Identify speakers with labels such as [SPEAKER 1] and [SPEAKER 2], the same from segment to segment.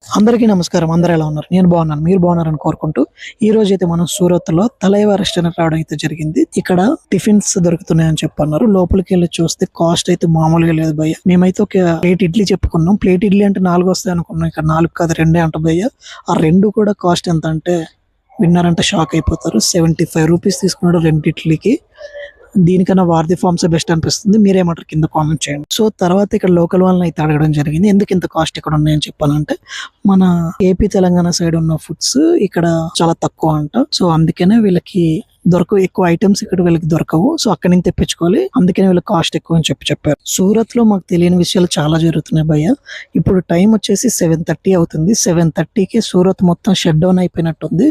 [SPEAKER 1] అందరికీ నమస్కారం. అందరూ ఎలా ఉన్నారు? నేను బాగున్నాను, మీరు బాగున్నారని కోరుకుంటూ ఈ రోజు అయితే మనం సూరత్ లో తలైవా రెస్టారెంట్ రావడం అయితే జరిగింది. ఇక్కడ టిఫిన్స్ దొరుకుతున్నాయని చెప్పన్నారు. లోపలికి వెళ్ళి చూస్తే కాస్ట్ అయితే మామూలుగా లేదు భయ్య. మేమైతే ఒక ప్లేట్ ఇడ్లీ చెప్పుకున్నాం. ప్లేట్ ఇడ్లీ అంటే 4 వస్తాయి అనుకున్నాం. ఇక్కడ 4 కాదు 2 అంట భయ్య. ఆ 2 కూడా కాస్ట్ ఎంత అంటే విన్నారంటే షాక్ అయిపోతారు. 75 రూపీస్ తీసుకున్నాడు 2 ఇడ్లీకి. దీనికన్నా వారధి ఫార్మ్స్ బెస్ట్ అనిపిస్తుంది. మీరేమంటారు కింద కామెంట్ చేయండి. సో తర్వాత ఇక్కడ లోకల్ వాళ్ళని అయితే అడగడం జరిగింది, ఎందుకు ఇంత కాస్ట్ ఇక్కడ ఉన్నాయని చెప్పాలంటే మన ఏపీ తెలంగాణ సైడ్ ఉన్న ఫుడ్స్ ఇక్కడ చాలా తక్కువ అంట. సో అందుకనే వీళ్ళకి దొరకవు, ఎక్కువ ఐటమ్స్ ఇక్కడ వీళ్ళకి దొరకవు. సో అక్కడి నుంచి తెప్పించుకోవాలి, అందుకనే వీళ్ళకి కాస్ట్ ఎక్కువ అని చెప్పారు. సూరత్ లో మాకు తెలియని విషయాలు చాలా జరుగుతున్నాయి భయ్య. ఇప్పుడు టైం వచ్చేసి 7:30 అవుతుంది. 7:30కి సూరత్ మొత్తం షట్ డౌన్ అయిపోయినట్టుంది.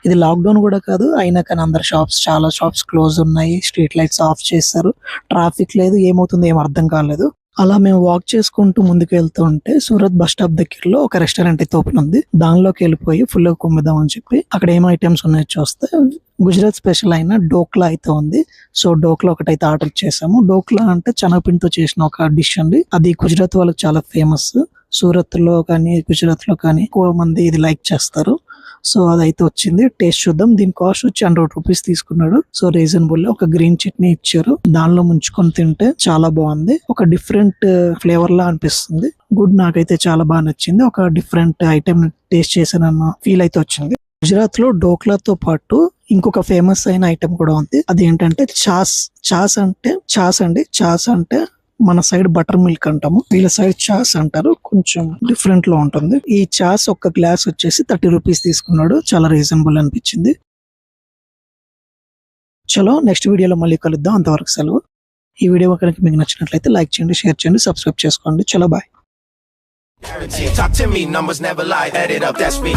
[SPEAKER 1] ఇది లాక్డౌన్ కూడా కాదు, అయినా కానీ అందరు చాలా షాప్స్ క్లోజ్ ఉన్నాయి. స్ట్రీట్ లైట్స్ ఆఫ్ చేస్తారు, ట్రాఫిక్ లేదు, ఏమవుతుందో ఏం అర్థం కాలేదు. అలా మేము వాక్ చేసుకుంటూ ముందుకు వెళ్తూ ఉంటే సూరత్ బస్ స్టాప్ దగ్గరలో ఒక రెస్టారెంట్ అయితే ఓపెన్ ఉంది. దానిలోకి వెళ్ళిపోయి ఫుల్ గా కుమ్మిద్దాం అని చెప్పి అక్కడ ఏం ఐటమ్స్ ఉన్నాయో చూస్తే గుజరాత్ స్పెషల్ అయిన డోక్లా అయితే ఉంది. సో డోక్లా ఒకటైతే ఆర్డర్ చేసాము. డోక్లా అంటే శనగపిండితో చేసిన ఒక డిష్ అండి. అది గుజరాత్ వాళ్ళకి చాలా ఫేమస్. సూరత్ లో కానీ గుజరాత్ లో కానీ ఎక్కువ మంది ఇది లైక్ చేస్తారు. సో అదైతే వచ్చింది, టేస్ట్ చూద్దాం. దీని కాస్ట్ వచ్చి 100 రూపీస్ తీసుకున్నాడు. So reasonable. ఒక గ్రీన్ చట్నీ ఇచ్చారు, దానిలో ముంచుకొని తింటే చాలా బాగుంది. ఒక డిఫరెంట్ ఫ్లేవర్ లా అనిపిస్తుంది. గుడ్, నాకైతే చాలా బాగా నచ్చింది. ఒక డిఫరెంట్ ఐటమ్ టేస్ట్ చేసానన్న ఫీల్ అయితే వచ్చింది. గుజరాత్ లో డోక్లాతో పాటు ఇంకొక ఫేమస్ అయిన ఐటమ్ కూడా ఉంది. అదేంటంటే చాస్ అంటే మన సైడ్ బటర్ మిల్క్ అంటాము, వీళ్ళ సైడ్ చాస్ అంటారు. కొంచెం డిఫరెంట్ లో ఉంటుంది. ఈ చాస్ ఒక గ్లాస్ వచ్చేసి 30 రూపీస్ తీసుకున్నాడు. చాలా రీజనబుల్ అనిపించింది. చలో నెక్స్ట్ వీడియోలో మళ్ళీ కలుద్దాం. అంతవరకు సెలవు. ఈ వీడియో కనుక మీకు నచ్చినట్లయితే లైక్ చేయండి, షేర్ చేయండి, సబ్స్క్రైబ్ చేసుకోండి. చలో bye.
[SPEAKER 2] Talk to me, numbers never lie, add it up, that's me.